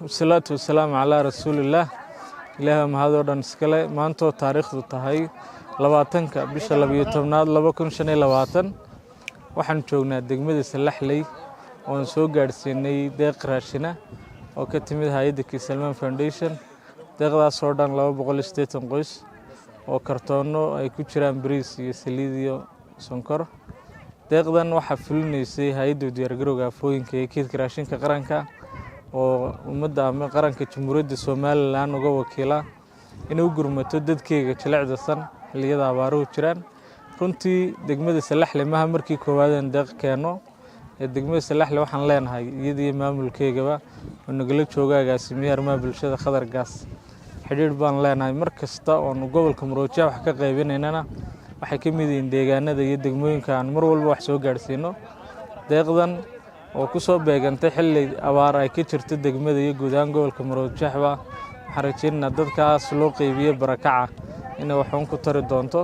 والصلاة والسلام على رسول الله. إله mahadoo dhan iskale maantoo taariikhdu tahay 20ka bisha 12aad 2025 waxaan joognaa degmada Salaxley oo soo gaarsiinay deeq raashina oo ka timid hay'adda Salman Foundation. deeqdaas oo dhan 280 qoys oo kartoono ay ku jiraan bariis iyo saliid iyo sonkor. deeqdan waxaa fulinaysay hay'adda diyaargarowga afooyinka ee kaydka raashinka qaranka oo ummadda ama qaranka Jamhuuriyadda Soomaaliland uga wakiila inuu gurmato dadkayga jilicdasan xilliyada abaaruhu jiraan. runtii degmada Salaxley maaha markii koowaad aan deeq keeno. degmada Salaxley waxaan leenahay iyadii maamulkeygaba oo nagala jooga agaasimiyaha arrimaha bulshada Khadar Gaas. xiriir baan leenahay markasta oo gobolka Maroodijeex wax ka qaybinaynana waxay ka mid yihiin deegaanada iyo degmooyinka aan mar walba wax soo gaarsiino. deeqdan oo ku soo beegantay xilli abaar ay ka jirto degmada iyo guud ahaan gobolka Maroodijeex waxaan rajaynaynaa dadkaas loo qeybiyo barakaca inay wax ku tari doonto.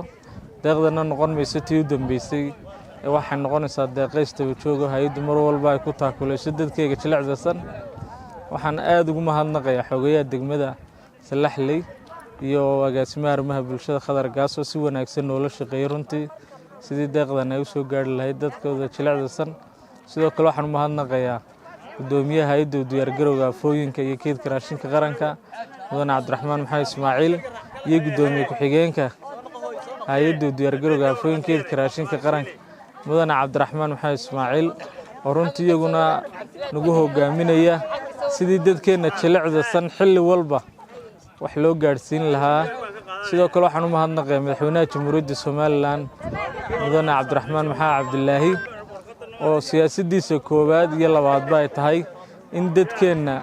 deeqdana noqon mayso tii u dambeysay waxay noqonaysaa deeqaystaba joogo hay'addu mar walba ay ku taakulayso dadkayga jilicdasan. waxaan aad ugu mahadnaqayaa xogayaha degmada Salaxley iyo agaasimaha arrimaha bulshada Khadar Gaas oo si wanaagsan noola shaqeeyay runtii sidii deeqdan ay u soo gaari lahayd dadkooda jilicdasan. sidoo kale waxaan mahadnaqayaa gudoomiyaha hay'adda diyaargarowga afooyinka iyo kaydka raashinka qaranka Mudane Cabdiraxmaan Maxamed Ismaaciil iyo gudoomiye ku-xigeenka hay'adda diyaargarowga afooyinka iyo kaydka raashinka qaranka Mudane Cabdiraxmaan Maxamed Ismaaciil oo runtii iyaguna nagu hogaaminaya sidii dadkeena jilicdasan xilli walba wax loo gaarsiin lahaa. sidoo kale waxaan u mahadnaqayaa madaxweynaha Jamhuuriyadda Soomaaliland Mudane Cabdiraxmaan Maxamed Cabdilaahi oo siyaasaddiisa koowaad iyo labaadba ay tahay in dadkeena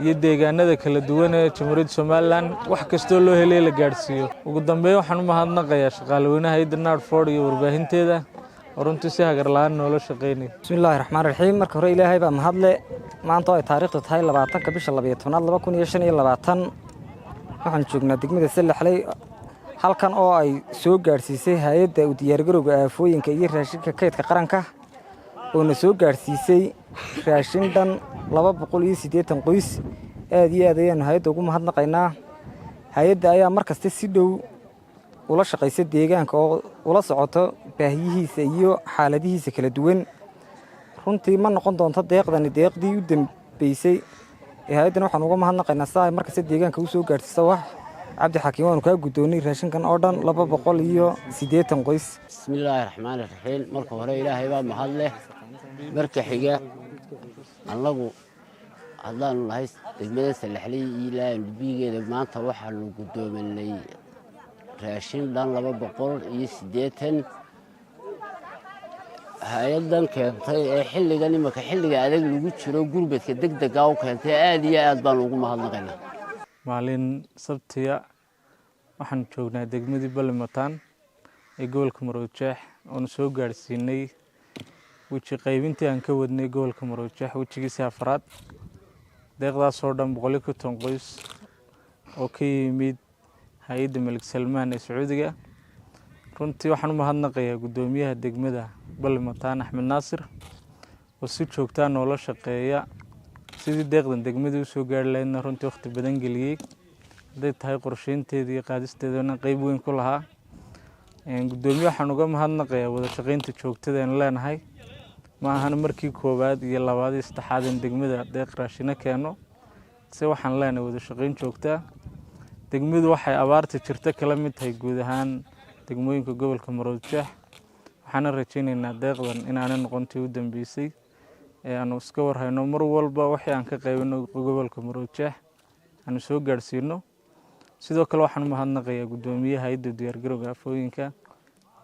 iyo deegaanada kala duwan ee Jamhuuriyadda Soomaaliland wax kastoo loo helay la gaarsiiyo. ugu dambeyn waxaan u mahadnaqayaa shaqaaleynaha hay'adda Nardford iyo warbaahinteeda oo runtii si hagar la'aan noola shaqeynay. bismillaahi raxmaani raxiim. marka hore ilaahay baa mahadle. maanta ay taariikhdu tahay 20ka bisha 12aad 2025 waxaan joognaa degmada Salaxley halkan oo ay soo gaarsiisay hay'adda diyaargarowga afooyinka iyo raashinka kaydka qaranka oo na soo gaarsiisay raashin dhan 280 qoys. aad iyo aad ayaan hay'adda ugu mahadnaqaynaa. hay'adda ayaa markasta si dhow ula shaqeysa deegaanka oo ula socoto baahiyihiisa iyo xaaladihiisa kala duwan. runtii ma noqon doonto deeqdani deeqdii u dambeysay hay'addan waxaan uga mahadnaqaynaa si ay markasta deegaanka u soo gaarsiiso wax. cabdi xakiim waan ka gudoonay raashinkan oo dhan 280 qoys. bismillaahi raxmaani raxiim. marka hore ilaahay baa mahad leh. marka xiga annagu haddaanu nahay degmada Salaxley ilaa bigeeda maanta waxaa lagu gudoominay raashin dhan 280. hay'addan keentay ee xilligan imika xilliga adag lagu jiro gurmadka degdega u keentay aad iyo aad baan ugu mahadnaqaynaa. maalin sabtiya waxaan joognaa degmadii Balmataan ee gobolka Maroodijeex oo soo gaarsiinay wixii qaybintii aan ka wadnay gobolka Maroodijeex wixigiisa afraad. deeqdaas oo dhan 110 qoys oo ka yimid hay'adda Malik Salmaan ee Sacuudiga. runtii waxaan u mahadnaqayaa gudoomiyaha degmada Balmataan Axmed Naasir oo si joogto ah noola shaqeeya sidii deeqdan degmada u soo gaari lahaydna runtii waqti badan geliyay. haday tahay qorsheynteedii iyo qaadisteedana qayb weyn ku lahaa. gudoomiyaha waxaan uga mahadnaqayaa wada shaqeynta joogtada aan leenahay. ma ahan markii koowaad iyo labaad iyo saddexaad in degmada deeq raashina keeno si waxaan leenahay wada shaqeyn joogta. degmadu waxay abaarta jirta kala mid tahay guud ahaan degmooyinka gobolka Maroodijeex. waxaan rajaynaynaa deeqdan inaanay noqontii u dambeysay ee aanu iska warhayno mar walba wixii aan ka qaybino gobolka Maroodijeex aanu soo gaarsiino. sidoo kale waxaan u mahadnaqayaa gudoomiyaha hay'adda diyaargarowga afooyinka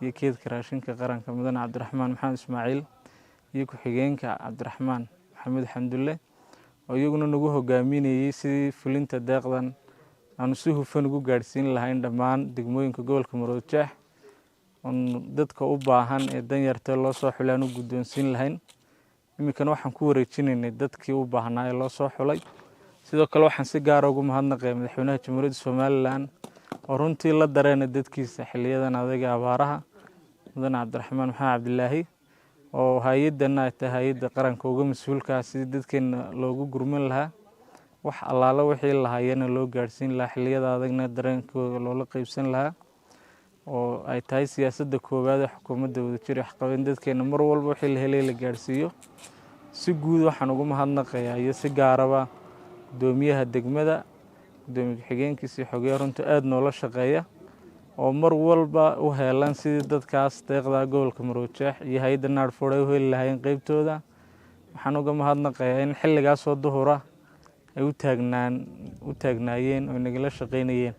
iyo kaydka raashinka qaranka Mudane Cabdiraxmaan Maxamed Ismaaciil iyo ku-xigeenka Cabdiraxmaan Maxamed Xamdulle oo iyaguna nagu hogaaminayay sidii fulinta deeqdan aanu si hufan ugu gaarsiin lahayn dhammaan degmooyinka gobolka Maroodijeex. dadka u baahan ee danyarta loo soo xulay aanu gudoonsiin lahayn. iminkana waxaan ku wareejinaynay dadkii u baahnaa ee loo soo xulay. sidoo kale waxaan si gaar ah ugu mahadnaqayaa madaxweynaha Jamhuuriyadda Soomaaliland oo runtii la dareena dadkiisa xilliyadan adaga abaaraha Mudane Cabdiraxmaan Maxamed Cabdilaahi oo hay'addan ay tahay hay'adda qaranka uga mas'uulka ah sidii dadkeena loogu gurman lahaa. wax allaala wixii lahayana loo gaarsiin lahaa xilliyada adagna dareenkooda loola qaybsan lahaa oo ay tahay siyaasadda koowaad ee xukuumadda wadajir waxqabeen dadkeena mar walba wixii la helay la gaarsiiyo si guud waxaan ugu mahadnaqayaa iyo si gaaraba gudoomiyaha degmada gudoomiye ku-xigeenkiisa iyo xogeyaha runtii aad noola shaqeeya oo mar walba u heelan sidii dadkaas deeqda gobolka Maroodijeex iyo hay'adda NARFOD ay u heli lahaayeen qaybtooda waxaan uga mahadnaqayaa in xilligaasoo duhura ay u taagnaayeen oo nagala shaqeynayeen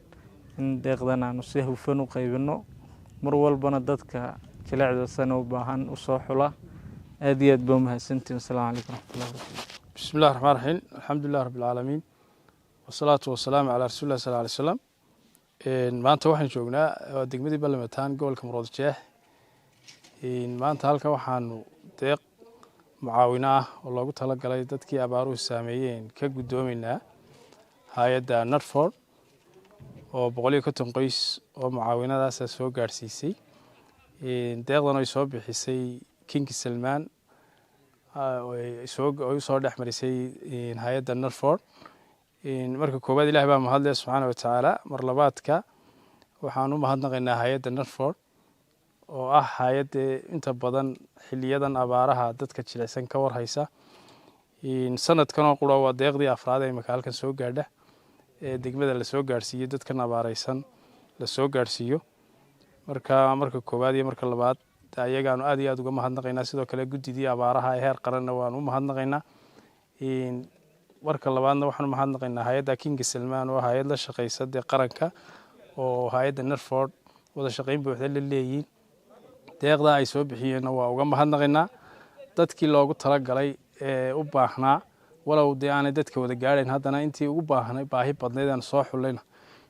in deeqdan aanu si hufan u qaybino mar walbana dadka jilecdasana u baahan u soo xula aad iyo aad baa mahadsantiin. Assalaamu calaykum waraxmatullahi wabarakaatuh. بسم الله الرحمن الرحيم الحمد لله رب العالمين والصلاة والسلام على رسول الله صلى الله عليه وسلم maanta waxaan joognaa degmadii Balmataan gobolka Maroodijeex maanta halka waxaanu deeq mucaawino ah oo loogu talagalay dadkii abaaruhu saameeyeen ka gudoominaa hay'adda NARFOD oo 150 qoys oo mucaawinadaas soo gaarsiisay deeqdan ay soo bixisay King Salman ay soo dhaxmarisay hay'adda NARFOD marka koobaad Ilaahay baa mahad leh subhanahu wa ta'ala mar labaadka waxaan u mahadnaqaynaa hay'adda NARFOD oo ah hay'adda inta badan xiliyadan abaaraha dadka jilicsan ka warhaysa sanadkan oo qura waa deeqdii afraad ee halkan soo gaadha ee degmada la soo gaarsiiyay dadkan abaaraysan la soo gaarsiiyo marka koobaad iyo marka labaad ayagaan aad iyo aad uga mahadnaqaynaa sidoo kale gudidii abaaraha ee heer qaran waan u mahadnaqaynaa marka labaadna waxaan u mahadnaqaynaa hay'adda King Salman oo hay'ad la shaqeysa qaranka oo hay'adda NARFOD wada shaqeyn buuxda la leeyihiin deeqda ay soo bixiyeen waa uga mahadnaqaynaa dadkii loogu talagalay ee u baahnaa walow aanay dadka wada gaareen haddana intii ugu baahi badneed aan soo xulayna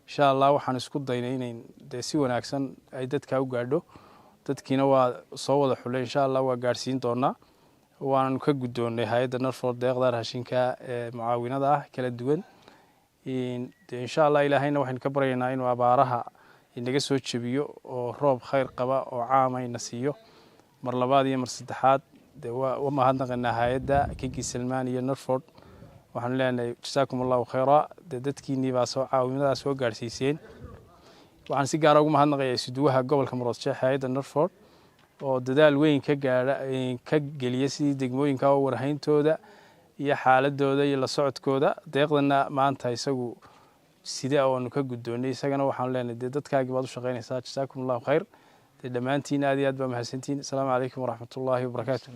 insha Allah waxaan isku daynay in si wanaagsan ay dadka u gaadho dadkiina waa soo wada xulay insha Allah waa gaarsiin doonaa waan ka gudoonay hay'adda NARFOD deeqda raashinka ee mucaawinada ah kala duwan insha Allah ilaahayna waxaan ka baryaynaa inuu abaaraha inaga soo jabiyo oo roob khayr qaba oo caamayna siiyo mar labaad iyo mar saddexaad waa mahadnaqaynaa hay'adda King Salman iyo NARFOD waxaan leenahay jazaakumullahu khayra dadkiinii baa soo caawinadaas soo gaarsiiseen waxaan si gaar ah ugu mahadnaqayaa isuduwaha gobolka Maroodijeex hay'adda NARFOD oo dadaal weyn ka geliya sidii degmooyinka oo warhayntooda iyo xaaladooda iyo la socodkooda deeqdana maanta isagu sida aanu ka gudoonay isagana waxaan leenahay dadkaaga baad u shaqeynaysaa jazaakumullahu khayr dhamaantiin aad iyo aad baa mahadsantiin. Assalaamu calaykum waraxmatullaahi wabarakaatuh.